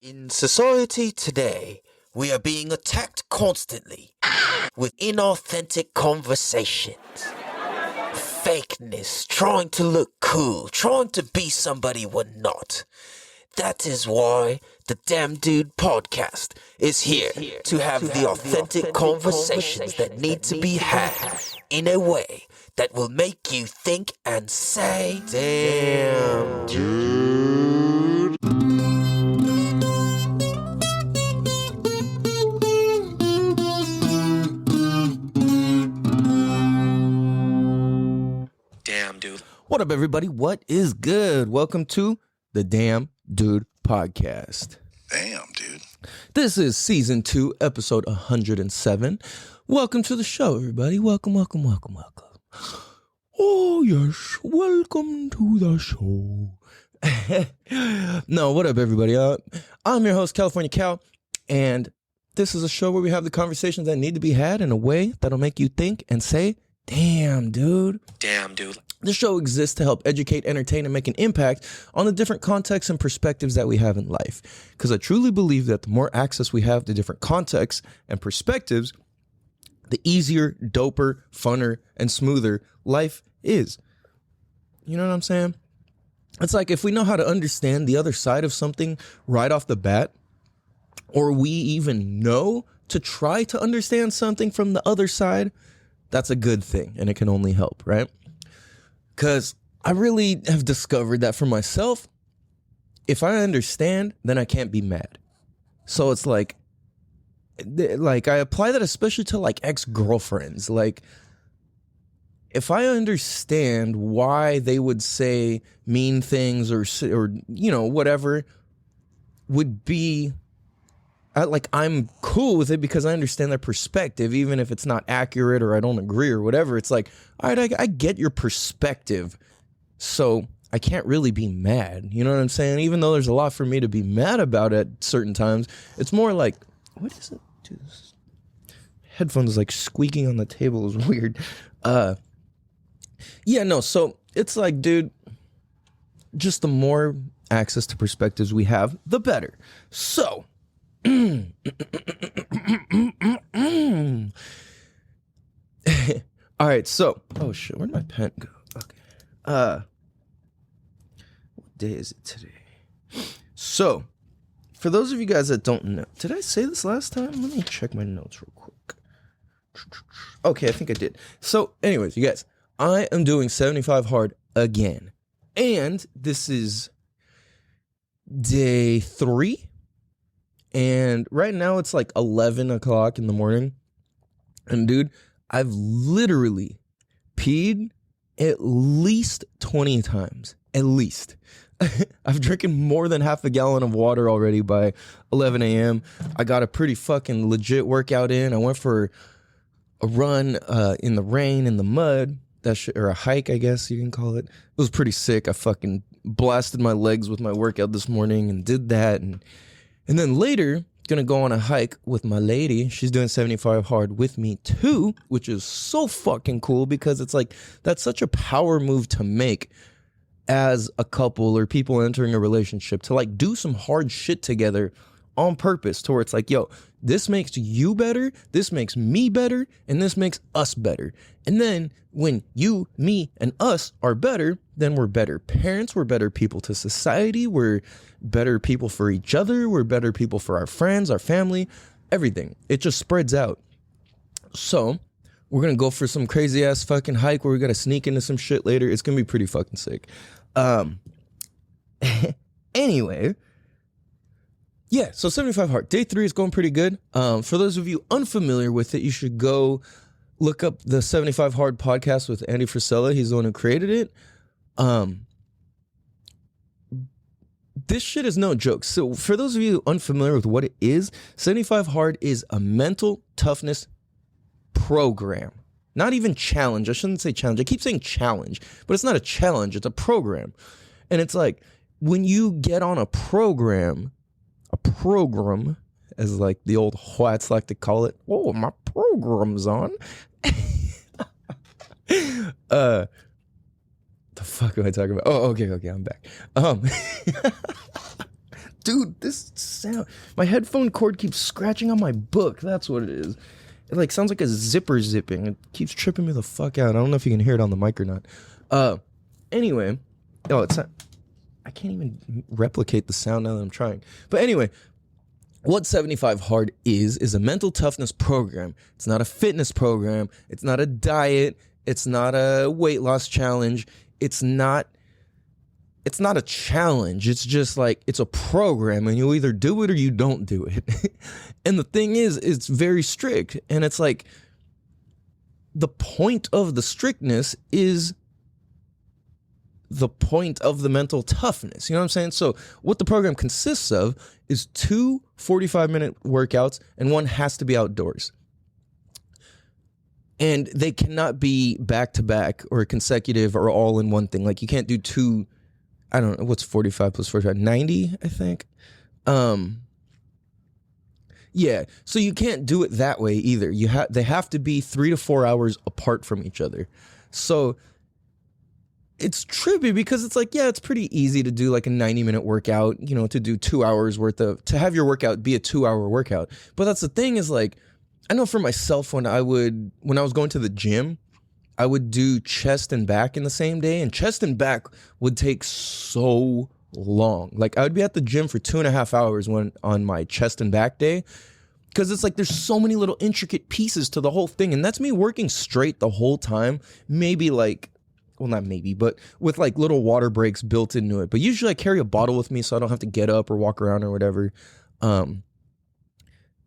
In society today, we are being attacked constantly with inauthentic conversations. Fakeness, trying to look cool, trying to be somebody we're not. That is why the Damn Dude podcast is here to have the authentic conversations that need to be had in a way that will make you think and say, Damn Dude. Damn, dude. What up, everybody? What is good? Welcome to the Damn Dude podcast. Damn, dude. This is season 2, episode 107. Welcome to the show, everybody. Welcome. Oh, yes. Welcome to the show. No, what up, everybody? I'm your host, California Cal, and this is a show where we have the conversations that need to be had in a way that'll make you think and say, damn, dude. Damn, dude. This show exists to help educate, entertain, and make an impact on the different contexts and perspectives that we have in life. Because I truly believe that the more access we have to different contexts and perspectives, the easier, doper, funner, and smoother life is. You know what I'm saying? It's like if we know how to understand the other side of something right off the bat, or we even know to try to understand something from the other side, that's a good thing, and it can only help, right? Because I really have discovered that for myself, if I understand, then I can't be mad. So it's like I apply that especially to like ex-girlfriends. Like, if I understand why they would say mean things or you know, whatever, would be I'm cool with it because I understand their perspective, even if it's not accurate or I don't agree or whatever. It's like, all right, I get your perspective, so I can't really be mad. You know what I'm saying? Even though there's a lot for me to be mad about at certain times, it's more like, what is it? Dude, this headphones like squeaking on the table is weird. Yeah, no, so it's like, dude, just the more access to perspectives we have, the better. So all right, so oh shit, where'd my pen go? Okay. What day is it today? So, for those of you guys that don't know, did I say this last time? Let me check my notes real quick. Okay, I think I did. So, anyways, you guys, I am doing 75 hard again. And this is day 3. And right now it's like 11 o'clock in the morning. And dude, I've literally peed at least 20 times. At least. I've drinking more than half a gallon of water already by 11 a.m. I got a pretty fucking legit workout in. I went for a run in the rain, in the mud. Or a hike, I guess you can call it. It was pretty sick. I fucking blasted my legs with my workout this morning and did that. And then later, gonna go on a hike with my lady. She's doing 75 hard with me too, which is so fucking cool because it's like, that's such a power move to make as a couple or people entering a relationship, to like do some hard shit together on purpose, to where it's like, yo, this makes you better, this makes me better, and this makes us better. And then when you, me, and us are better, then we're better parents, we're better people to society, we're better people for each other, we're better people for our friends, our family, everything. It just spreads out. So we're gonna go for some crazy ass fucking hike where we gotta sneak into some shit later. It's gonna be pretty fucking sick. Anyway, yeah, so 75 hard. Day 3 is going pretty good. For those of you unfamiliar with it, you should go look up the 75 Hard podcast with Andy Frisella. He's the one who created it. This shit is no joke. So for those of you unfamiliar with what it is, 75 Hard is a mental toughness program. Not even challenge. I shouldn't say challenge. I keep saying challenge, but it's not a challenge. It's a program. And it's like, when you get on a program, as like the old whites like to call it. Oh, my program's on. The fuck am I talking about? Oh, okay, I'm back. Dude, this sound, my headphone cord keeps scratching on my book. That's what it is. It like sounds like a zipper zipping. It keeps tripping me the fuck out. I don't know if you can hear it on the mic or not. Anyway, it's not, I can't even replicate the sound now that I'm trying. But anyway, what 75 Hard is a mental toughness program. It's not a fitness program. It's not a diet. It's not a weight loss challenge. It's not a challenge. It's just like, it's a program and you either do it or you don't do it. And the thing is, it's very strict. And it's like, the point of the strictness is the point of the mental toughness. You know what I'm saying? So what the program consists of is 2 45-minute workouts and one has to be outdoors. And they cannot be back to back or consecutive or all in one thing. Like you can't do 2, I don't know, what's 45 plus 45? 90, I think. Yeah, so you can't do it that way either. They have to be 3 to 4 hours apart from each other. So it's trippy because it's like, yeah, it's pretty easy to do like a 90-minute workout, you know, to do 2 hours worth of, to have your workout be a 2-hour workout. But that's the thing is like, I know for myself when I was going to the gym, I would do chest and back in the same day, and chest and back would take so long. Like I would be at the gym for 2.5 hours on my chest and back day, because it's like there's so many little intricate pieces to the whole thing, and that's me working straight the whole time. Maybe like, well, not maybe, but with like little water breaks built into it. But usually I carry a bottle with me so I don't have to get up or walk around or whatever.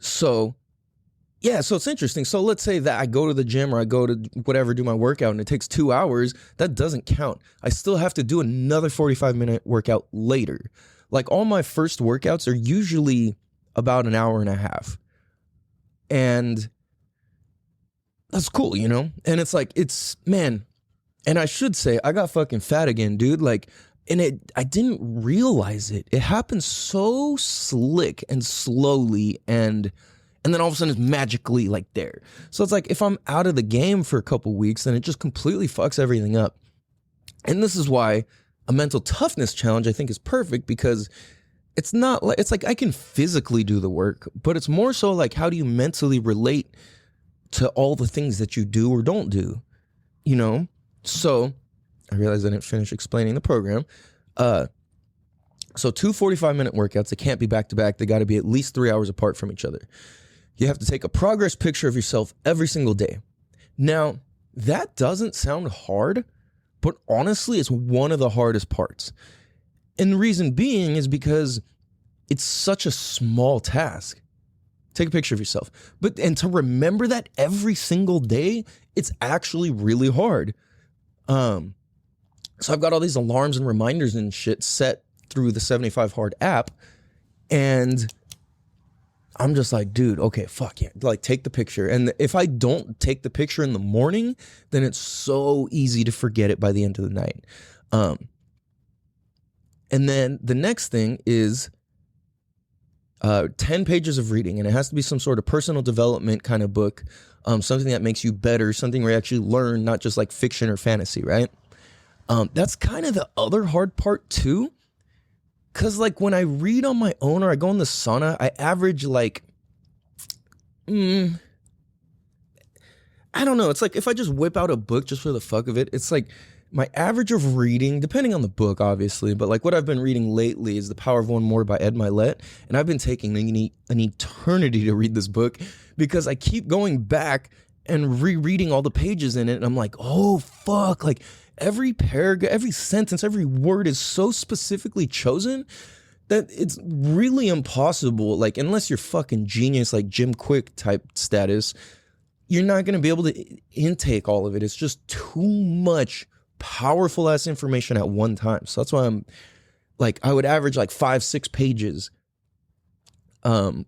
So yeah, so it's interesting. So let's say that I go to the gym or I go to whatever, do my workout, and it takes 2 hours. That doesn't count. I still have to do another 45-minute workout later. Like all my first workouts are usually about an hour and a half. And that's cool, you know? And it's like, man, and I should say, I got fucking fat again, dude. Like, and I didn't realize it. It happened so slick and slowly, and then all of a sudden it's magically like there. So it's like, if I'm out of the game for a couple weeks, then it just completely fucks everything up. And this is why a mental toughness challenge I think is perfect, because it's not like, it's like I can physically do the work, but it's more so like, how do you mentally relate to all the things that you do or don't do, you know? So I realized I didn't finish explaining the program. So 2 45-minute workouts, they can't be back to back. They got to be at least 3 hours apart from each other. You have to take a progress picture of yourself every single day. Now, that doesn't sound hard, but honestly, it's one of the hardest parts. And the reason being is because it's such a small task. Take a picture of yourself. And to remember that every single day, it's actually really hard. So I've got all these alarms and reminders and shit set through the 75 Hard app, and I'm just like, dude, okay, fuck yeah, like take the picture. And if I don't take the picture in the morning, then it's so easy to forget it by the end of the night. And then the next thing is 10 pages of reading, and it has to be some sort of personal development kind of book, something that makes you better, something where you actually learn, not just like fiction or fantasy, right? That's kind of the other hard part too. Cause like when I read on my own or I go in the sauna, I average like, I don't know. It's like if I just whip out a book just for the fuck of it, it's like my average of reading, depending on the book, obviously, but like what I've been reading lately is The Power of One More by Ed Milet. And I've been taking an eternity to read this book because I keep going back and rereading all the pages in it. And I'm like, oh, fuck, like, every paragraph, every sentence, every word is so specifically chosen that it's really impossible. Like, unless you're fucking genius, like Jim Quick type status, you're not going to be able to intake all of it. It's just too much powerful ass information at one time. So that's why I'm like, I would average like 5-6 pages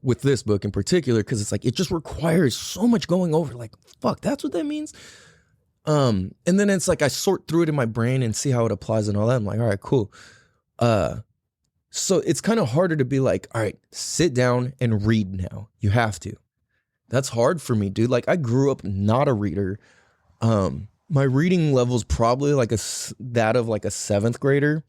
with this book in particular, because it's like, it just requires so much going over. Like, fuck, that's what that means. And then it's like I sort through it in my brain and see how it applies and all that. I'm like, all right, cool. So it's kind of harder to be like, all right, sit down and read now. You have to. That's hard for me, dude. Like, I grew up not a reader. My reading level's probably like that of like a 7th grader.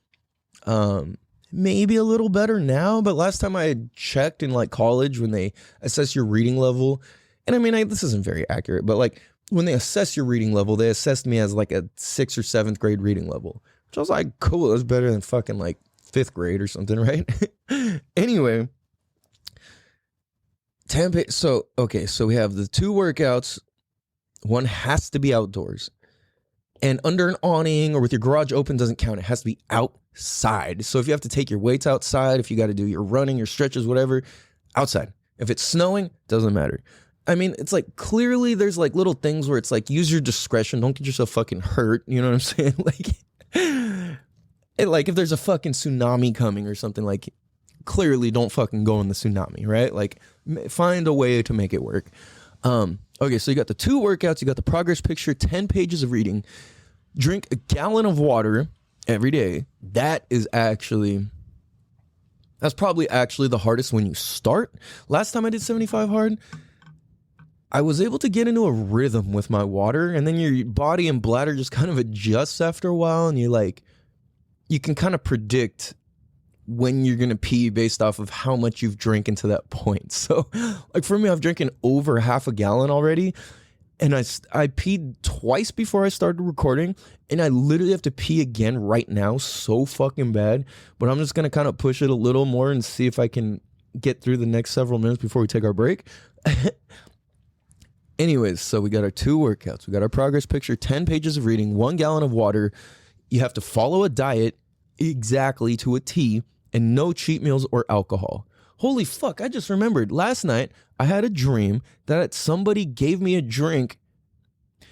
maybe a little better now, but last time I had checked in like college when they assess your reading level, and I mean, this isn't very accurate, but like when they assess your reading level, they assessed me as like a 6th or 7th grade reading level, which I was like, cool, that's better than fucking like 5th grade or something, right? Anyway, so we have the 2 workouts. One has to be outdoors. And under an awning or with your garage open doesn't count. It has to be outside. So if you have to take your weights outside, if you got to do your running, your stretches, whatever, outside. If it's snowing, doesn't matter. I mean, it's like clearly there's like little things where it's like use your discretion. Don't get yourself fucking hurt. You know what I'm saying? Like if there's a fucking tsunami coming or something, like clearly don't fucking go in the tsunami, right? Like find a way to make it work. Okay, so you got the 2 workouts, you got the progress picture, 10 pages of reading, drink a gallon of water every day. That's probably actually the hardest when you start. Last time I did 75 hard, I was able to get into a rhythm with my water, and then your body and bladder just kind of adjusts after a while, and you can kind of predict when you're going to pee based off of how much you've drank into that point. So like for me, I've drinking over half a gallon already, and I peed twice before I started recording, and I literally have to pee again right now so fucking bad, but I'm just going to kind of push it a little more and see if I can get through the next several minutes before we take our break. Anyways, so we got our 2 workouts. We got our progress picture, 10 pages of reading, 1 gallon of water. You have to follow a diet exactly to a T, and no cheat meals or alcohol. Holy fuck, I just remembered. Last night, I had a dream that somebody gave me a drink.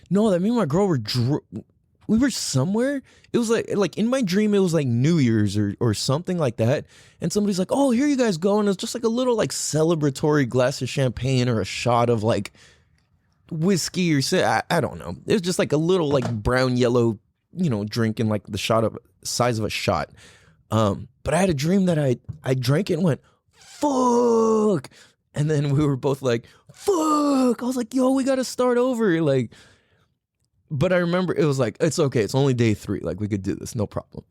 No, that me and my girl we were somewhere. It was like in my dream, it was like New Year's or something like that. And somebody's like, oh, here you guys go. And it's just like a little like celebratory glass of champagne or a shot of like whiskey or I don't know. It was just like a little like brown, yellow, drink in like the size of a shot. But I had a dream that I drank it and went, fuck. And then we were both like, fuck. I was like, yo, we got to start over. Like, but I remember it was like, it's okay. It's only day 3. Like we could do this. No problem.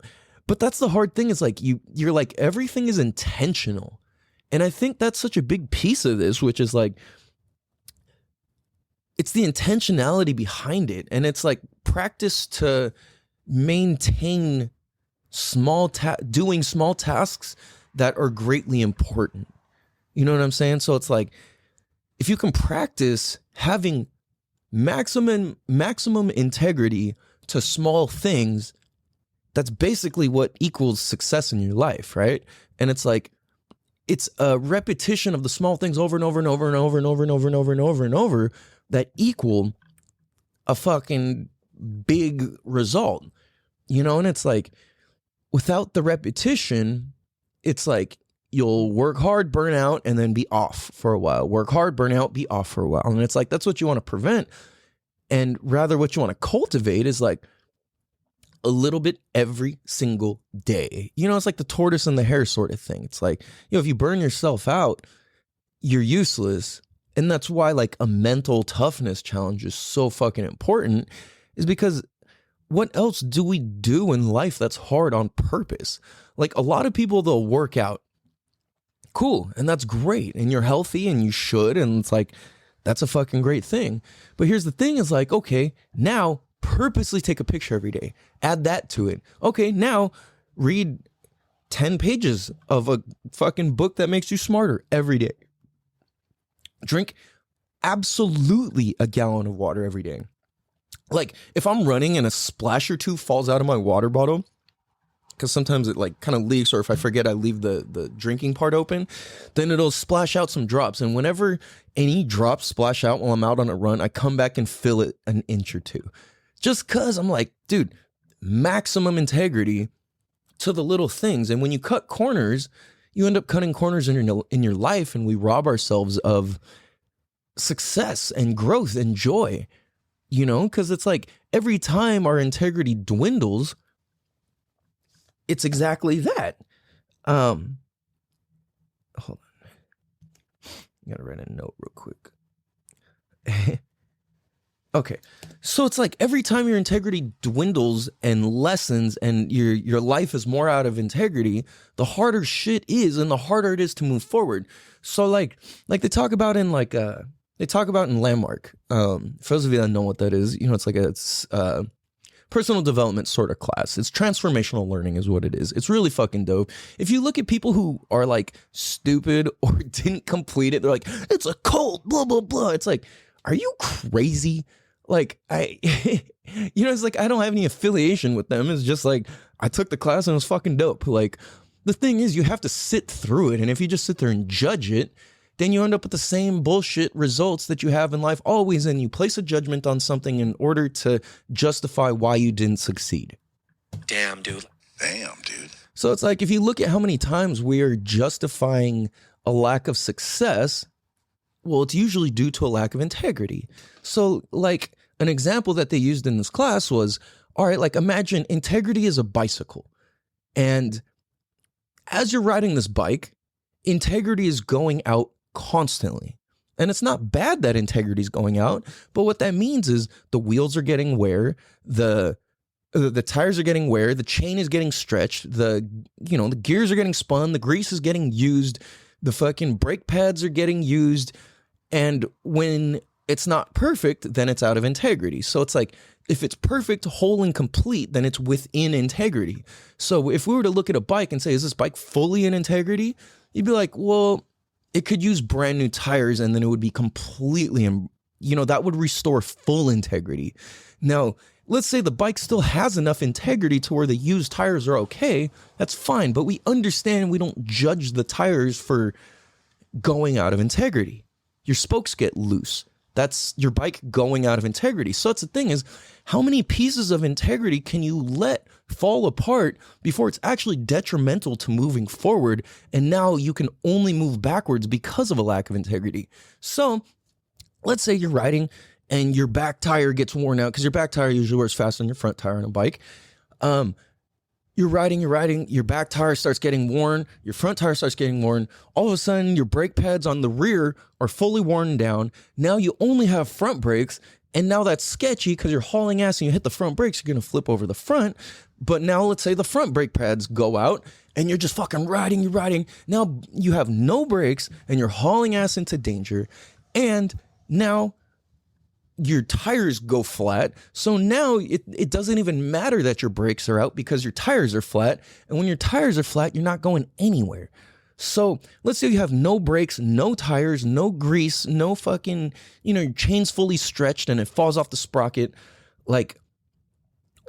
But that's the hard thing is like, you're like, everything is intentional. And I think that's such a big piece of this, which is like, it's the intentionality behind it. And it's like practice to maintain doing small tasks that are greatly important. You know what I'm saying? So it's like, if you can practice having maximum integrity to small things, that's basically what equals success in your life, right? And it's like, it's a repetition of the small things over and over and over and over and over and over and over and over and over that equal a fucking big result, and it's like, without the repetition, it's like you'll work hard, burn out, and then be off for a while. Work hard, burn out, be off for a while. And it's like, that's what you want to prevent. And rather what you want to cultivate is like a little bit every single day. It's like the tortoise and the hare sort of thing. It's like, if you burn yourself out, you're useless. And that's why like a mental toughness challenge is so fucking important, is because what else do we do in life that's hard on purpose? Like a lot of people, they'll work out. Cool. And that's great. And you're healthy and you should. And it's like, that's a fucking great thing. But here's the thing is like, okay, now purposely take a picture every day. Add that to it. Okay, now read 10 pages of a fucking book that makes you smarter every day. Drink absolutely a gallon of water every day. Like if I'm running and a splash or 2 falls out of my water bottle, because sometimes it like kind of leaks, or if I forget I leave the drinking part open, then it'll splash out some drops. And whenever any drops splash out while I'm out on a run, I come back and fill it an inch or 2. Just because I'm like, dude, maximum integrity to the little things. And when you cut corners, you end up cutting corners in your life, and we rob ourselves of success and growth and joy. Because it's like every time our integrity dwindles, it's exactly that. Hold on. I gotta write a note real quick. Okay. So it's like every time your integrity dwindles and lessens and your life is more out of integrity, the harder shit is and the harder it is to move forward. So like they talk about in Landmark. For those of you that know what that is, it's like a personal development sort of class. It's transformational learning is what it is. It's really fucking dope. If you look at people who are like stupid or didn't complete it, they're like, it's a cult, blah, blah, blah. It's like, are you crazy? Like it's like, I don't have any affiliation with them. It's just like, I took the class and it was fucking dope. Like the thing is you have to sit through it. And if you just sit there and judge it, then you end up with the same bullshit results that you have in life always. And you place a judgment on something in order to justify why you didn't succeed. Damn, dude. Damn, dude. So it's like, if you look at how many times we are justifying a lack of success, well, it's usually due to a lack of integrity. So like an example that they used in this class was, all right, like imagine integrity is a bicycle. And as you're riding this bike, integrity is going out constantly. And it's not bad that integrity is going out, but what that means is the wheels are getting wear, the tires are getting wear, the chain is getting stretched, the gears are getting spun, the grease is getting used, the fucking brake pads are getting used. And when it's not perfect, then it's out of integrity. So it's like, if it's perfect, whole, and complete, then it's within integrity. So if we were to look at a bike and say, is this bike fully in integrity? You'd be like, well, it could use brand new tires and then it would be completely, that would restore full integrity. Now, let's say the bike still has enough integrity to where the used tires are okay. That's fine. But we understand we don't judge the tires for going out of integrity. Your spokes get loose. That's your bike going out of integrity. So that's the thing is, how many pieces of integrity can you let fall apart before it's actually detrimental to moving forward? And now you can only move backwards because of a lack of integrity. So let's say you're riding and your back tire gets worn out, because your back tire usually wears faster than your front tire on a bike. You're riding, your back tire starts getting worn, your front tire starts getting worn. All of a sudden, your brake pads on the rear are fully worn down. Now you only have front brakes, and now that's sketchy because you're hauling ass and you hit the front brakes, you're going to flip over the front. But now let's say the front brake pads go out and you're just fucking riding, you're riding. Now you have no brakes and you're hauling ass into danger. And now your tires go flat. So now it doesn't even matter that your brakes are out because your tires are flat. And when your tires are flat, you're not going anywhere. So let's say you have no brakes, no tires, no grease, no fucking, your chain's fully stretched and it falls off the sprocket,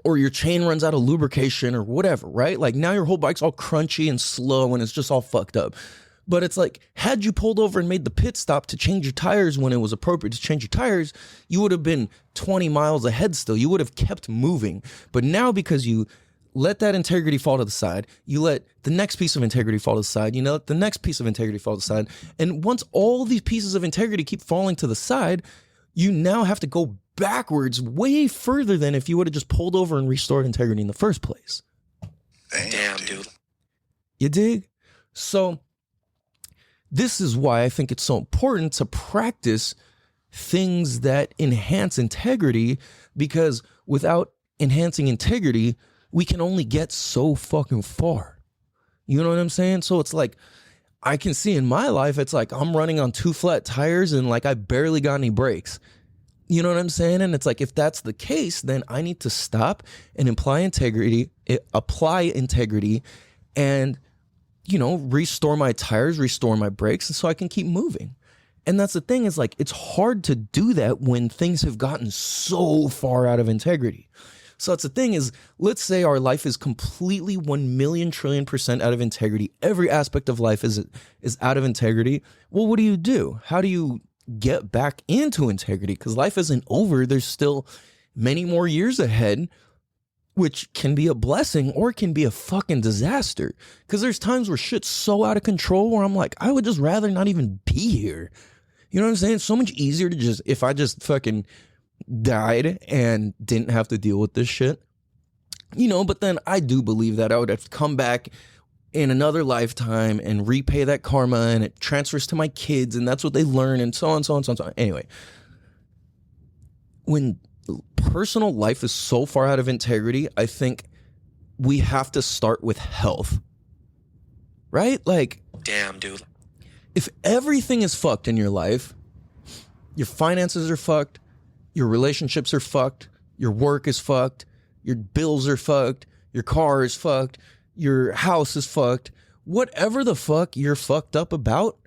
or your chain runs out of lubrication or whatever, right? Like now your whole bike's all crunchy and slow and it's just all fucked up. But it's like, had you pulled over and made the pit stop to change your tires when it was appropriate to change your tires, you would have been 20 miles ahead still. You would have kept moving. But now because you let that integrity fall to the side, you let the next piece of integrity fall to the side, let the next piece of integrity fall to the side. And once all these pieces of integrity keep falling to the side, you now have to go backwards way further than if you would have just pulled over and restored integrity in the first place. Damn, dude. You dig? So this is why I think it's so important to practice things that enhance integrity, because without enhancing integrity, we can only get so fucking far. You know what I'm saying? So it's like, I can see in my life, it's like I'm running on 2 flat tires and like I barely got any brakes. You know what I'm saying? And it's like, if that's the case, then I need to stop and apply integrity and restore my tires, restore my brakes, and so I can keep moving. And that's the thing is like, it's hard to do that when things have gotten so far out of integrity. So that's the thing is, let's say our life is completely 1,000,000 trillion% out of integrity. Every aspect of life is out of integrity. Well, what do? How do you get back into integrity? Because life isn't over. There's still many more years ahead, which can be a blessing or it can be a fucking disaster. Because there's times where shit's so out of control where I'm like, I would just rather not even be here. You know what I'm saying? It's so much easier to if I just fucking died and didn't have to deal with this shit. But then I do believe that I would have to come back in another lifetime and repay that karma, and it transfers to my kids and that's what they learn and so on, so on, so on, so on. Anyway, when personal life is so far out of integrity, I think we have to start with health. Right? Like, Damn, dude. if everything is fucked in your life, your finances are fucked, your relationships are fucked, your work is fucked, your bills are fucked, your car is fucked, your house is fucked, whatever the fuck you're fucked up about,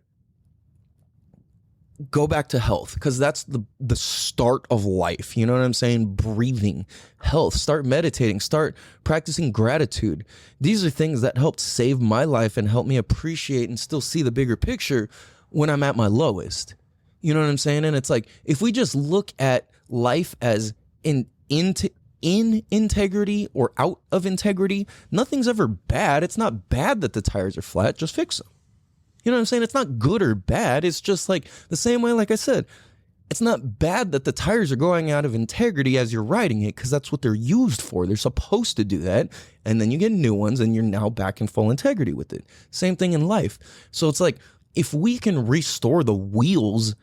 go back to health, because that's the start of life. You know what I'm saying? Breathing, health, start meditating, start practicing gratitude. These are things that helped save my life and help me appreciate and still see the bigger picture when I'm at my lowest. You know what I'm saying? And it's like, if we just look at life as in integrity or out of integrity, nothing's ever bad. It's not bad that the tires are flat, just fix them. You know what I'm saying? It's not good or bad. It's just like the same way, like I said, it's not bad that the tires are going out of integrity as you're riding it, because that's what they're used for. They're supposed to do that. And then you get new ones and you're now back in full integrity with it. Same thing in life. So it's like, if we can restore the wheels,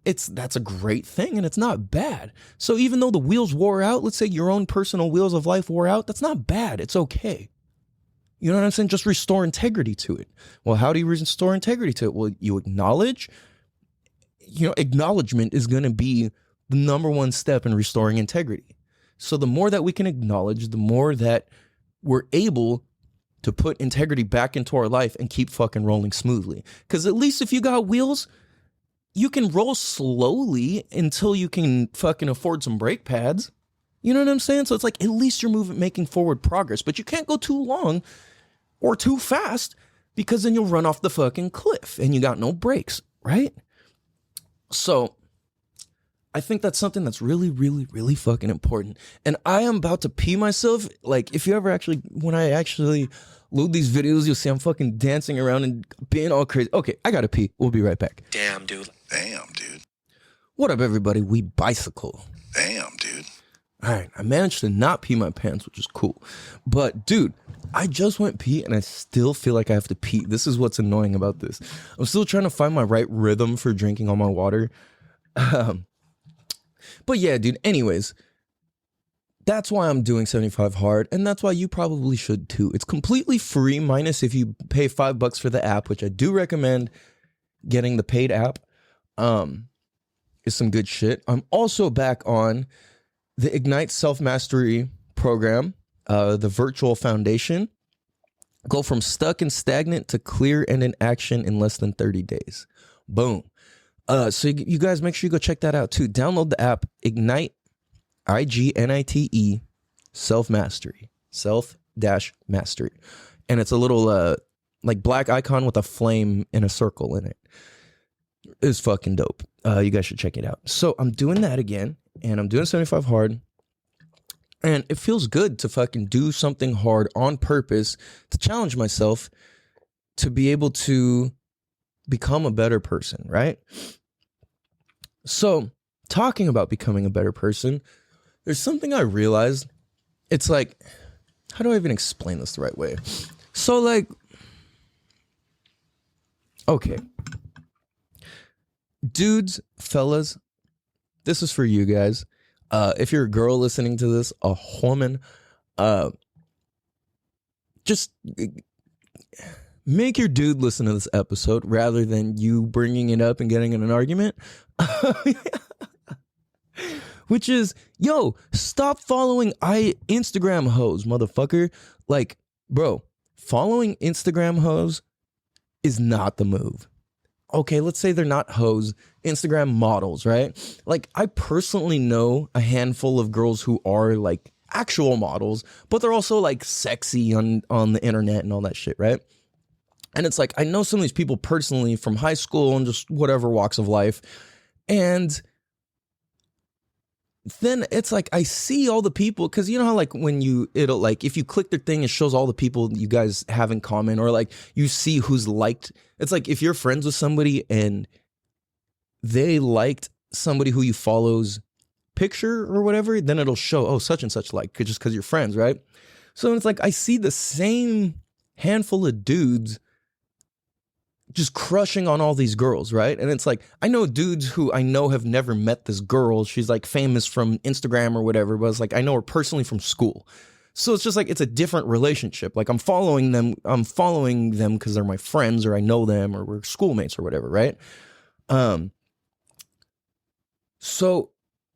that's a great thing and it's not bad. So even though the wheels wore out, let's say your own personal wheels of life wore out, that's not bad. It's okay. You know what I'm saying? Just restore integrity to it. Well, how do you restore integrity to it? Well, you acknowledge. You know, acknowledgement is going to be the number one step in restoring integrity. So the more that we can acknowledge, the more that we're able to put integrity back into our life and keep fucking rolling smoothly. Because at least if you got wheels, you can roll slowly until you can fucking afford some brake pads. You know what I'm saying? So it's like, at least you're making forward progress, but you can't go too long or too fast, because then you'll run off the fucking cliff and you got no brakes, right? So I think that's something that's really, really, really fucking important. And I am about to pee myself. Like, if you ever when I actually load these videos, you'll see I'm fucking dancing around and being all crazy. Okay, I gotta pee. We'll be right back. Damn, dude. Damn, dude. What up, everybody? We bicycle. Damn, dude. All right, I managed to not pee my pants, which is cool. But, dude, I just went pee and I still feel like I have to pee. This is what's annoying about this. I'm still trying to find my right rhythm for drinking all my water. But yeah, dude, anyways, that's why I'm doing 75 hard, and that's why you probably should too. It's completely free, minus if you pay $5 for the app, which I do recommend getting the paid app. Is some good shit. I'm also back on the Ignite Self-Mastery program, the virtual foundation. Go from stuck and stagnant to clear and in action in less than 30 days. Boom. So you guys make sure you go check that out too. Download the app, Ignite, IGNITE, Self-Mastery, Self-Mastery. And it's a little like black icon with a flame and a circle in it. It's fucking dope. You guys should check it out. So I'm doing that again, and I'm doing 75 hard. And it feels good to fucking do something hard on purpose, to challenge myself, to be able to become a better person, right? So, talking about becoming a better person, there's something I realized. It's like, how do I even explain this the right way? So, like, okay. Dudes, fellas, this is for you guys. If you're a girl listening to this, a woman, just make your dude listen to this episode rather than you bringing it up and getting in an argument. Which is, yo, stop following Instagram hoes, motherfucker. Like, bro, following Instagram hoes is not the move. Okay, let's say they're not hoes, Instagram models, right? Like, I personally know a handful of girls who are like actual models, but they're also like sexy on the internet and all that shit, right? And it's like, I know some of these people personally from high school and just whatever walks of life. And then it's like, I see all the people, because you know how like when it'll like, if you click their thing, it shows all the people you guys have in common, or like you see who's liked. It's like if you're friends with somebody and they liked somebody who you follow's picture or whatever, then it'll show, oh, such and such like, just because you're friends, right? So it's like, I see the same handful of dudes just crushing on all these girls, right? And it's like, I know dudes who I know have never met this girl. She's like famous from Instagram or whatever, but it's like, I know her personally from school. So it's just like, it's a different relationship. Like I'm following them because they're my friends or I know them or we're schoolmates or whatever, right? So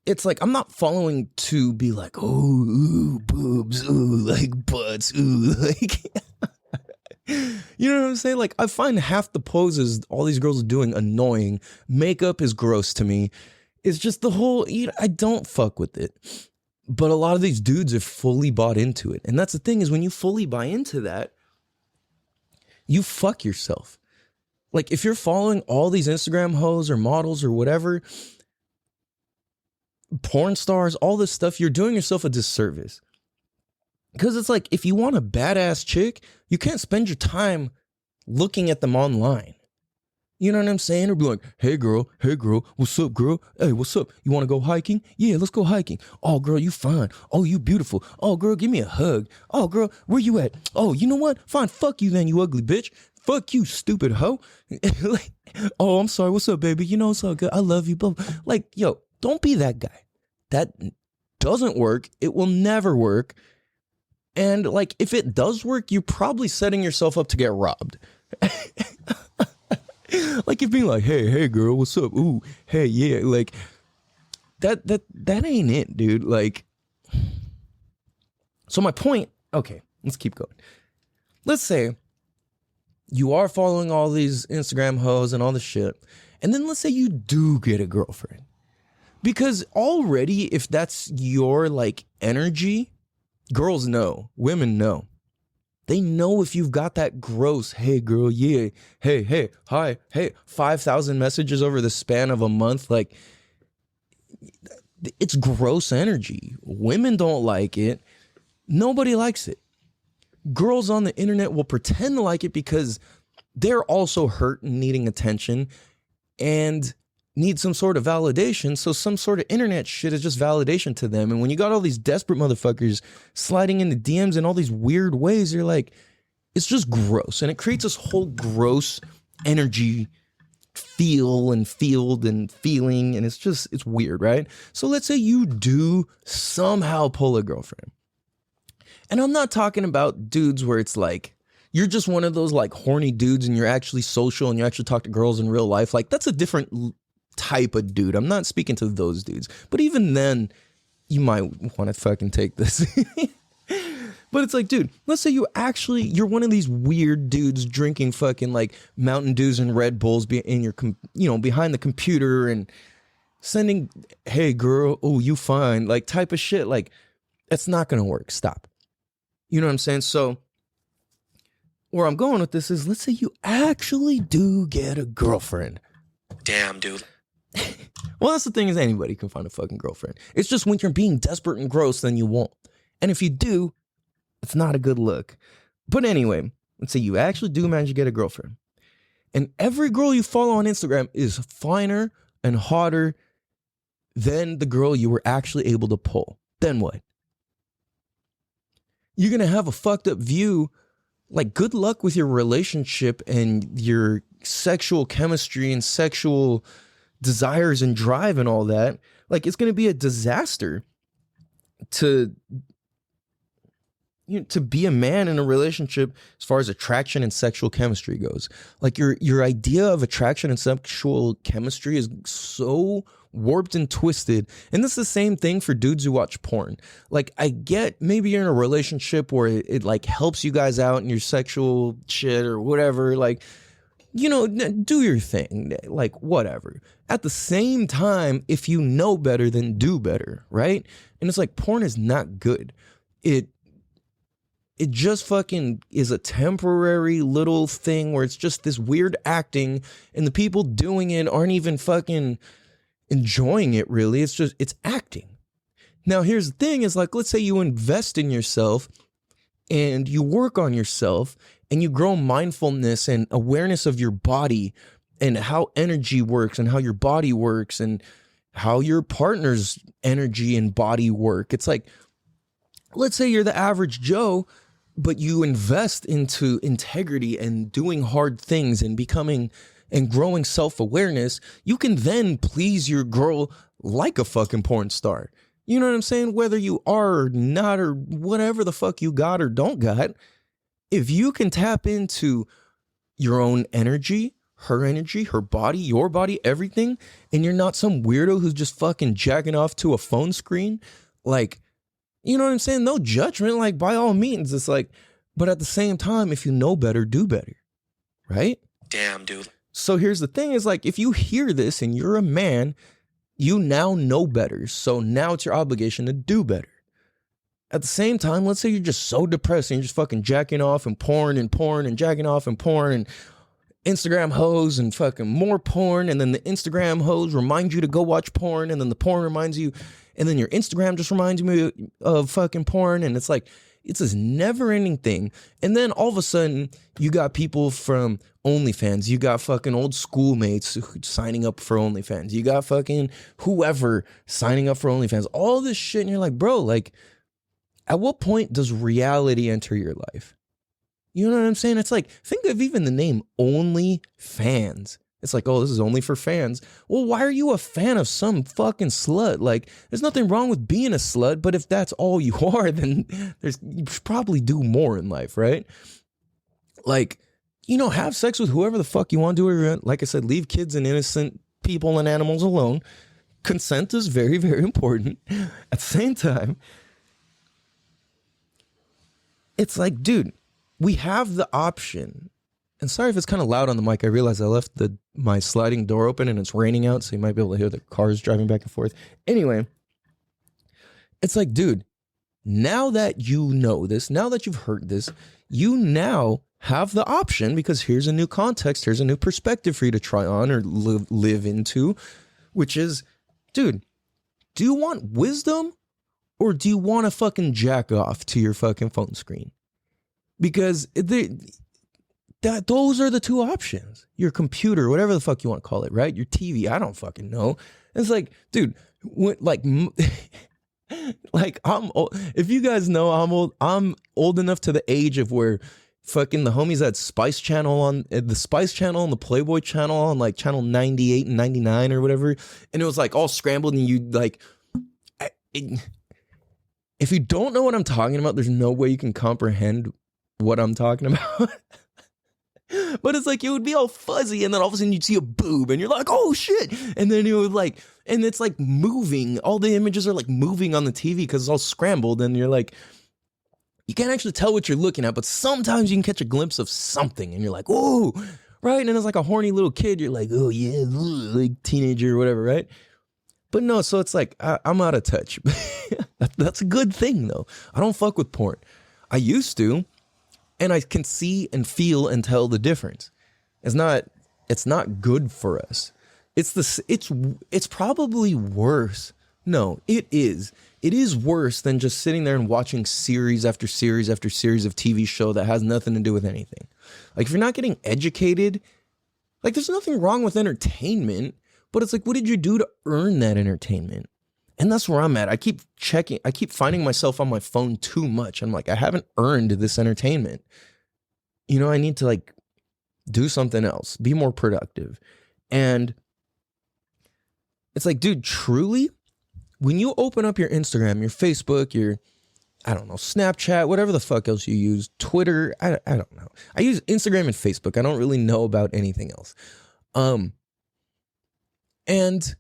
it's like, I'm not following to be like, oh, ooh, boobs, ooh, like butts, ooh, like, you know what I'm saying? Like, I find half the poses all these girls are doing annoying. Makeup is gross to me. It's just the whole, I don't fuck with it. But a lot of these dudes have fully bought into it. And that's the thing is when you fully buy into that, you fuck yourself. Like, if you're following all these Instagram hoes or models or whatever, porn stars, all this stuff, you're doing yourself a disservice. Because it's like, if you want a badass chick, you can't spend your time looking at them online. You know what I'm saying? Or be like, hey girl, what's up, girl? Hey, what's up? You want to go hiking? Yeah, let's go hiking. Oh, girl, you fine. Oh, you beautiful. Oh, girl, give me a hug. Oh, girl, where you at? Oh, you know what? Fine, fuck you then, you ugly bitch. Fuck you, stupid hoe. Like, oh, I'm sorry, what's up, baby? You know, it's all good. I love you. Blah, blah. Like, yo, don't be that guy. That doesn't work. It will never work. And like, if it does work, you're probably setting yourself up to get robbed. Like, if being like, hey girl, what's up? Ooh, hey, yeah, like that ain't it, dude. Like, so my point, okay, let's keep going. Let's say you are following all these Instagram hoes and all this shit, and then let's say you do get a girlfriend. Because already, if that's your like energy, girls know, women know. They know if you've got that gross, hey girl, yeah, hey, hi, hey, 5,000 messages over the span of a month. Like, it's gross energy. Women don't like it. Nobody likes it. Girls on the internet will pretend to like it because they're also hurt and needing attention and need some sort of validation. So some sort of internet shit is just validation to them. And when you got all these desperate motherfuckers sliding into DMs in all these weird ways, you're like, it's just gross. And it creates this whole gross energy feel and field and feeling. And it's weird, right? So let's say you do somehow pull a girlfriend. And I'm not talking about dudes where it's like, you're just one of those like horny dudes and you're actually social and you actually talk to girls in real life. Like, that's a different type of dude. I'm not speaking to those dudes. But even then, you might want to fucking take this. But it's like, dude, let's say you're one of these weird dudes drinking fucking like Mountain Dews and Red Bulls in your, behind the computer and sending, hey girl, oh, you fine, like type of shit. Like, it's not going to work. Stop. You know what I'm saying? So where I'm going with this is, let's say you actually do get a girlfriend. Damn, dude. Well, that's the thing is anybody can find a fucking girlfriend. It's just when you're being desperate and gross, then you won't. And if you do, it's not a good look. But anyway, let's say you actually do manage to get a girlfriend. And every girl you follow on Instagram is finer and hotter than the girl you were actually able to pull. Then what? You're going to have a fucked up view. Like, good luck with your relationship and your sexual chemistry and sexual desires and drive and all that. Like, it's going to be a disaster to be a man in a relationship as far as attraction and sexual chemistry goes. Like, your idea of attraction and sexual chemistry is so warped and twisted. And this is the same thing for dudes who watch porn. Like, I get maybe you're in a relationship where it like helps you guys out in your sexual shit or whatever. Like, do your thing, like whatever. At the same time, if you know better, then do better, right? And it's like, porn is not good. It just fucking is a temporary little thing where it's just this weird acting and the people doing it aren't even fucking enjoying it really. It's acting. Now, here's the thing is like, let's say you invest in yourself and you work on yourself and you grow mindfulness and awareness of your body and how energy works and how your body works and how your partner's energy and body work. It's like, let's say you're the average Joe but you invest into integrity and doing hard things and becoming and growing self-awareness, you can then please your girl like a fucking porn star. You know what I'm saying? Whether you are or not or whatever the fuck you got or don't got, if you can tap into your own energy, her body, your body, everything, and you're not some weirdo who's just fucking jacking off to a phone screen, like, you know what I'm saying? No judgment, like, by all means. It's like, but at the same time, if you know better, do better, right? Damn, dude. So here's the thing is, like, if you hear this and you're a man, you now know better. So now it's your obligation to do better. At the same time, let's say you're just so depressed and you're just fucking jacking off and porn and jacking off and porn and Instagram hoes and fucking more porn. And then the Instagram hoes remind you to go watch porn. And then the porn reminds you. And then your Instagram just reminds you of fucking porn. And it's like, it's this never ending thing. And then all of a sudden you got people from OnlyFans. You got fucking old schoolmates signing up for OnlyFans. You got fucking whoever signing up for OnlyFans. All this shit. And you're like, bro, like, at what point does reality enter your life? You know what I'm saying? It's like, think of even the name OnlyFans. It's like, oh, this is only for fans. Well, why are you a fan of some fucking slut? Like, there's nothing wrong with being a slut, but if that's all you are, then you should probably do more in life, right? Like, you know, have sex with whoever the fuck you want to do. Like I said, leave kids and innocent people and animals alone. Consent is very, very important. At the same time, it's like, dude, we have the option. And sorry if it's kind of loud on the mic. I realize I left my sliding door open and it's raining out, so you might be able to hear the cars driving back and forth. Anyway, it's like, dude, now that you know this, now that you've heard this, you now have the option, because here's a new context, here's a new perspective for you to try on or live into, which is, dude, do you want wisdom or do you want to fucking jack off to your fucking phone screen? Because those are the two options. Your computer, whatever the fuck you want to call it, right? Your TV, I don't fucking know. It's like, dude, like I'm old. If you guys know, I'm old enough to the age of where fucking the homies had Spice Channel on the Spice Channel and the Playboy Channel on like channel 98 and 99 or whatever, and it was like all scrambled, and you like, if you don't know what I'm talking about, there's no way you can comprehend what I'm talking about. But it's like, it would be all fuzzy, and then all of a sudden you'd see a boob and you're like, oh shit, and then it would like, and it's like moving, all the images are like moving on the TV because it's all scrambled, and you're like, you can't actually tell what you're looking at, but sometimes you can catch a glimpse of something and you're like, oh, right? And it's like a horny little kid, you're like, oh yeah, like teenager or whatever, right? But no, so it's like, I'm out of touch. That's a good thing though. I don't fuck with porn. I used to, and I can see and feel and tell the difference. It's not good for us. It's probably worse. No, it is. It is worse than just sitting there and watching series after series after series of TV show that has nothing to do with anything. Like, if you're not getting educated, like, there's nothing wrong with entertainment, but it's like, what did you do to earn that entertainment? And that's where I'm at. I keep finding myself on my phone too much. I'm like, I haven't earned this entertainment. You know, I need to like do something else, be more productive. And it's like, dude, truly, when you open up your Instagram, your Facebook, your, I don't know, Snapchat, whatever the fuck else you use, Twitter, I don't know. I use Instagram and Facebook. I don't really know about anything else. And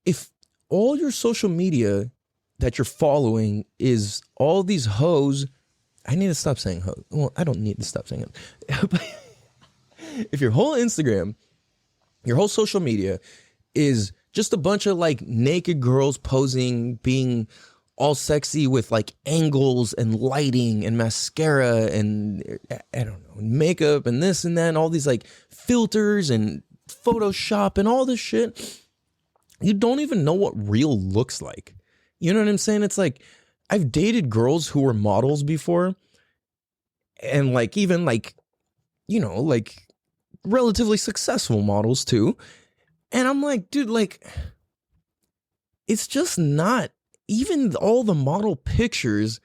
if all your social media that you're following is all these hoes, I need to stop saying hoes. Well, I don't need to stop saying it. If your whole Instagram, your whole social media is just a bunch of like naked girls posing, being all sexy with like angles and lighting and mascara and I don't know, makeup and this and that, and all these like filters and Photoshop and all this shit, you don't even know what real looks like. You know what I'm saying? It's like, I've dated girls who were models before, and like, even like, you know, like relatively successful models too. And I'm like, dude, like, it's just not, even all the model pictures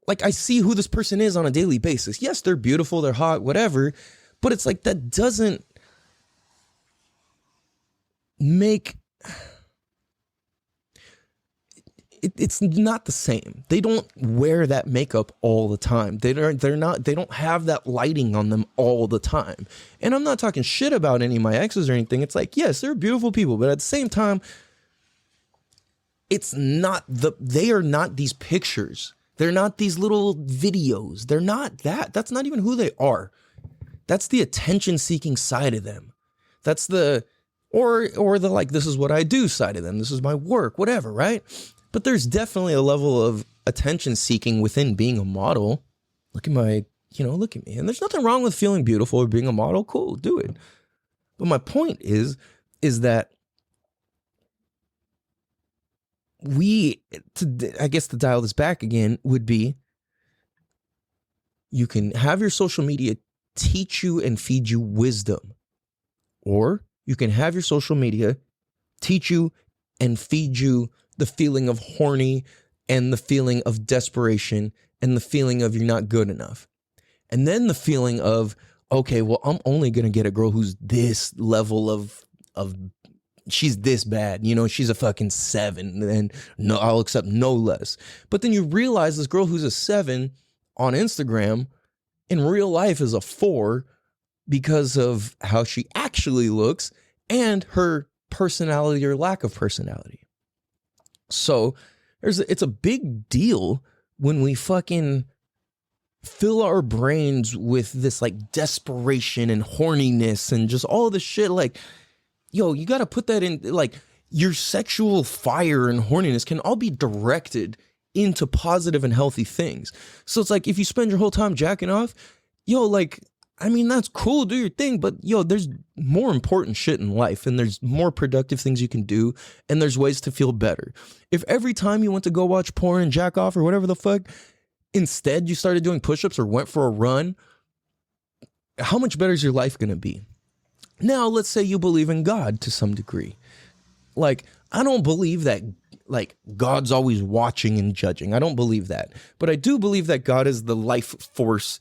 like I see who this person is on a daily basis. Yes, they're beautiful, they're hot, whatever, but it's like that doesn't make it's not the same. They don't wear that makeup all the time. They don't have that lighting on them all the time. And I'm not talking shit about any of my exes or anything. It's like, yes, they're beautiful people, but at the same time, they are not these pictures. They're not these little videos. They're not that. That's not even who they are. That's the attention seeking side of them. That's the, or the like, this is what I do side of them. This is my work, whatever, right? But there's definitely a level of attention seeking within being a model. Look at me. And there's nothing wrong with feeling beautiful or being a model. Cool, do it. But my point is that I guess to dial this back again would be, you can have your social media teach you and feed you wisdom, or you can have your social media teach you and feed you the feeling of horny and the feeling of desperation and the feeling of you're not good enough. And then the feeling of, okay, well, I'm only going to get a girl who's this level of she's this bad, she's a fucking 7, and no, I'll accept no less. But then you realize this girl who's a 7 on Instagram in real life is a 4 because of how she actually looks and her personality or lack of personality. So it's a big deal when we fucking fill our brains with this like desperation and horniness and just all this shit. Like, yo, you got to put that in, like, your sexual fire and horniness can all be directed into positive and healthy things. So it's like, if you spend your whole time jacking off, yo, like, I mean, that's cool, do your thing, but yo, there's more important shit in life, and there's more productive things you can do, and there's ways to feel better. If every time you went to go watch porn and jack off or whatever the fuck, instead you started doing push-ups or went for a run, how much better is your life going to be? Now, let's say you believe in God to some degree. Like, I don't believe that, like, God's always watching and judging. I don't believe that. But I do believe that God is the life force.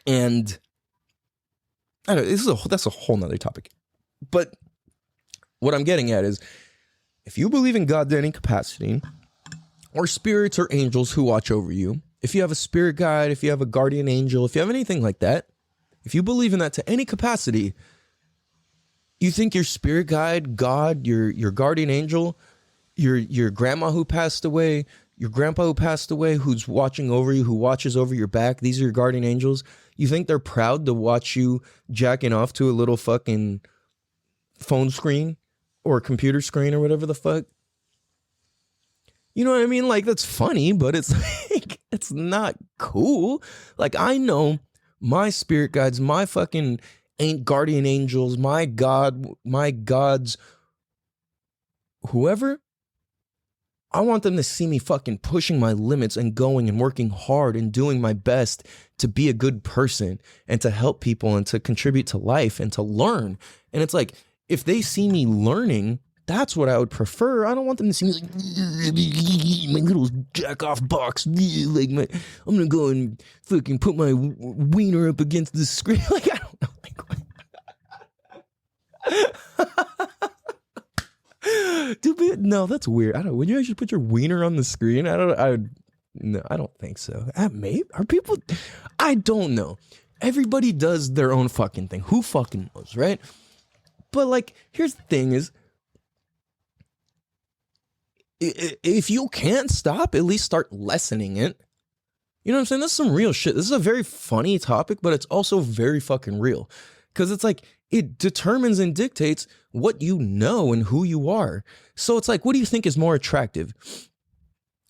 And I don't know, that's a whole nother topic. But what I'm getting at is, if you believe in God to any capacity, or spirits or angels who watch over you, if you have a spirit guide, if you have a guardian angel, if you have anything like that, if you believe in that to any capacity, you think your spirit guide, God, your guardian angel, your grandma who passed away, your grandpa who passed away, who's watching over you, who watches over your back, these are your guardian angels. You think they're proud to watch you jacking off to a little fucking phone screen or computer screen or whatever the fuck? You know what I mean? Like, that's funny, but it's like, it's not cool. Like, I know my spirit guides, my fucking guardian angels, my God, my gods, whoever, I want them to see me fucking pushing my limits and going and working hard and doing my best to be a good person and to help people and to contribute to life and to learn. And it's like, if they see me learning, that's what I would prefer. I don't want them to see me like, my little jack off box. Like, I'm going to go and fucking put my wiener up against the screen. Like, I don't know. Dude, no, that's weird. I don't. Would you actually put your wiener on the screen? No, I don't think so. Maybe are people? I don't know. Everybody does their own fucking thing. Who fucking knows, right? But like, here's the thing: is if you can't stop, at least start lessening it. You know what I'm saying? That's some real shit. This is a very funny topic, but it's also very fucking real. Because it's like, it determines and dictates what you know and who you are. So it's like, what do you think is more attractive?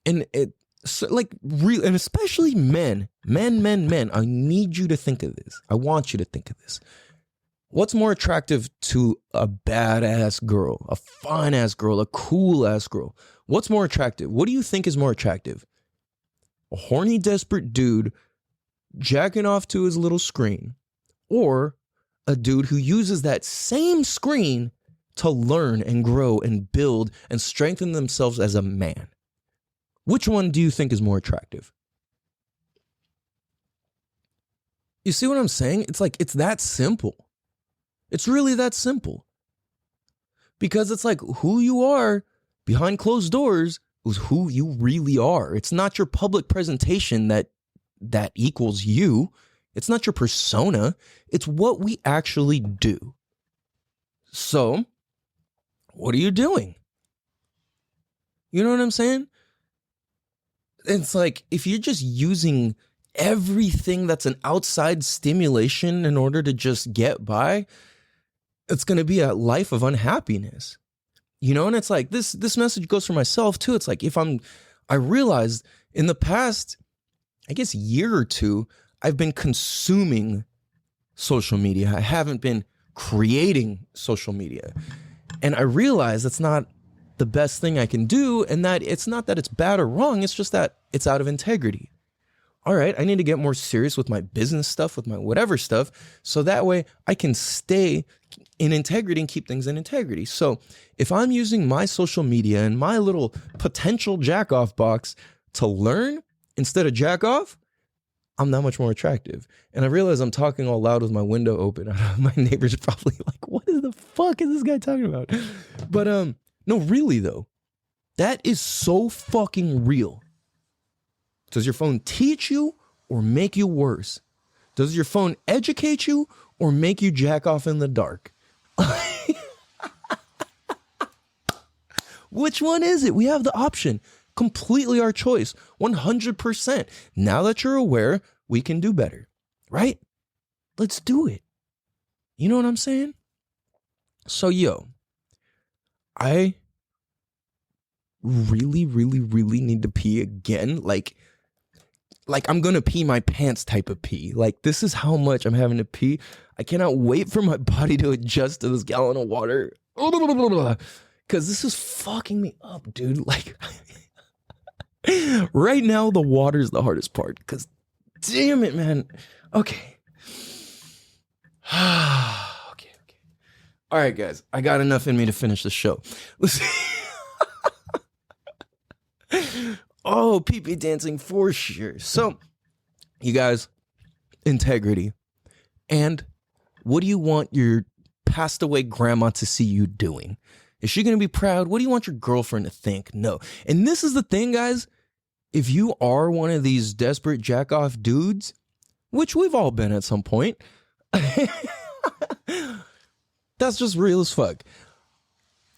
And and especially men. I need you to think of this. I want you to think of this. What's more attractive to a badass girl, a fine ass girl, a cool ass girl? What's more attractive? What do you think is more attractive? A horny, desperate dude jacking off to his little screen, or a dude who uses that same screen to learn and grow and build and strengthen themselves as a man? Which one do you think is more attractive? You see what I'm saying? It's like, it's that simple. It's really that simple. Because it's like who you are behind closed doors is who you really are. It's not your public presentation that equals you. It's not your persona. It's what we actually do. So, what are you doing? You know what I'm saying? It's like if you're just using everything that's an outside stimulation in order to just get by, it's going to be a life of unhappiness. You know, and it's like this message goes for myself too. It's like I realized in the past, I guess, year or two, I've been consuming social media. I haven't been creating social media. And I realized that's not the best thing I can do, and that it's not that it's bad or wrong, it's just that it's out of integrity. All right, I need to get more serious with my business stuff, with my whatever stuff, so that way I can stay in integrity and keep things in integrity. So if I'm using my social media and my little potential jack off box to learn instead of jack off, I'm that much more attractive. And I realize I'm talking all loud with my window open. My neighbor's probably like, what the fuck is this guy talking about? But no, really though, that is so fucking real. Does your phone teach you or make you worse? Does your phone educate you or make you jack off in the dark? Which one is it? We have the option. Completely our choice. 100%. Now that you're aware, we can do better. Right? Let's do it. You know what I'm saying? So, I really, really, really need to pee again. Like I'm gonna pee my pants type of pee. Like, this is how much I'm having to pee. I cannot wait for my body to adjust to this gallon of water. Because this is fucking me up, dude. Like, right now, the water is the hardest part. Because, damn it, man. Okay. Okay. All right, guys. I got enough in me to finish the show. Listen. Oh, pee-pee dancing for sure. So, you guys, integrity. And what do you want your passed away grandma to see you doing? Is she going to be proud? What do you want your girlfriend to think? No. And this is the thing, guys. If you are one of these desperate jack-off dudes, which we've all been at some point, that's just real as fuck.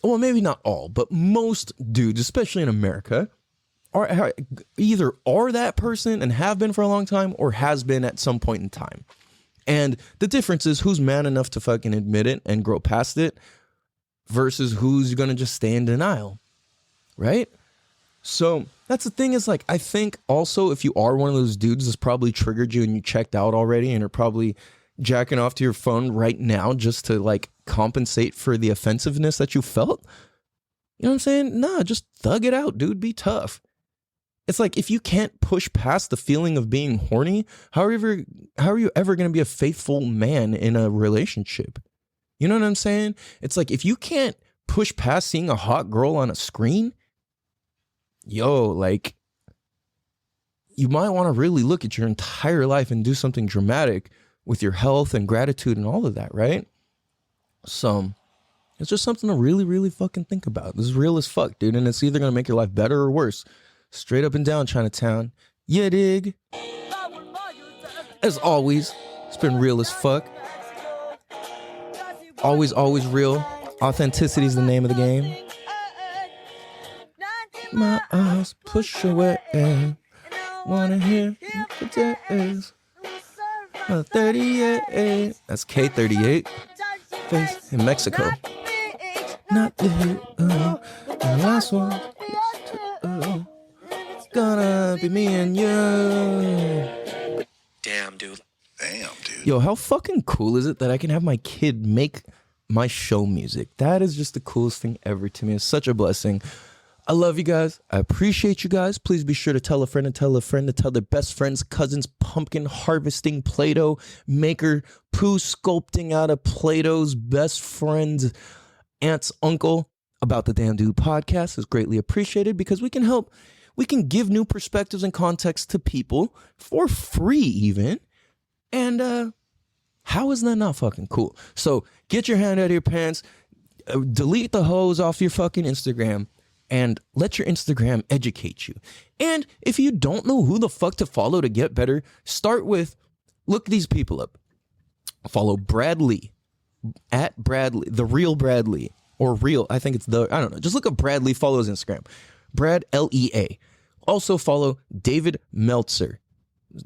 Well, maybe not all, but most dudes, especially in America, are either that person and have been for a long time or has been at some point in time. And the difference is who's man enough to fucking admit it and grow past it versus who's going to just stay in denial. Right? So that's the thing is, like, I think also if you are one of those dudes that's probably triggered you and you checked out already and are probably jacking off to your phone right now just to like compensate for the offensiveness that you felt. You know what I'm saying? Nah, just thug it out, dude. Be tough. It's like, if you can't push past the feeling of being horny, how are you ever going to be a faithful man in a relationship? You know what I'm saying? It's like, if you can't push past seeing a hot girl on a screen, like, you might want to really look at your entire life and do something dramatic with your health and gratitude and all of that, right? So, it's just something to really, really fucking think about. This is real as fuck, dude, and it's either going to make your life better or worse. Straight up and down, Chinatown. Yeah, dig? As always, it's been real as fuck. Always, always real. Authenticity is the name of the game. My eyes push away. Wanna hear the days. 38. That's K38. Face in Mexico. Not you. The last one. Gonna be me and you. Damn, dude. Yo, how fucking cool is it that I can have my kid make my show music? That is just the coolest thing ever to me. It's such a blessing. I love you guys. I appreciate you guys. Please be sure to tell a friend to tell a friend to tell their best friends, cousins, pumpkin harvesting, Play-Doh maker, poo sculpting out of Play-Doh's best friend's aunt's uncle about the Damn Dude podcast is greatly appreciated because we can help We can give new perspectives and context to people for free even. And how is that not fucking cool? So get your hand out of your pants, delete the hoes off your fucking Instagram, and let your Instagram educate you. And if you don't know who the fuck to follow to get better, start with, look these people up. Follow Bradley, at Bradley, the real Bradley, or real, I think it's I don't know. Just look up Bradley, follow his Instagram. Brad, Lea. Also follow David Meltzer.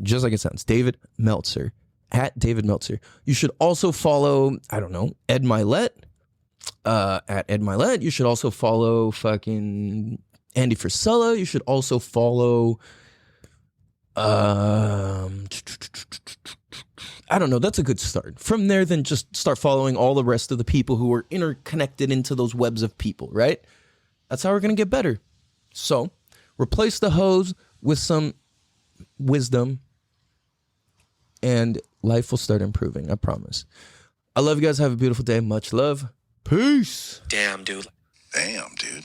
Just like it sounds, David Meltzer, at David Meltzer. You should also follow, I don't know, Ed Milet, at Ed Milet. You should also follow fucking Andy Frisella. You should also follow, I don't know, that's a good start. From there, then just start following all the rest of the people who are interconnected into those webs of people, right? That's how we're going to get better. So, replace the hose with some wisdom, and life will start improving, I promise. I love you guys. Have a beautiful day. Much love. Peace. Damn, dude. Damn, dude.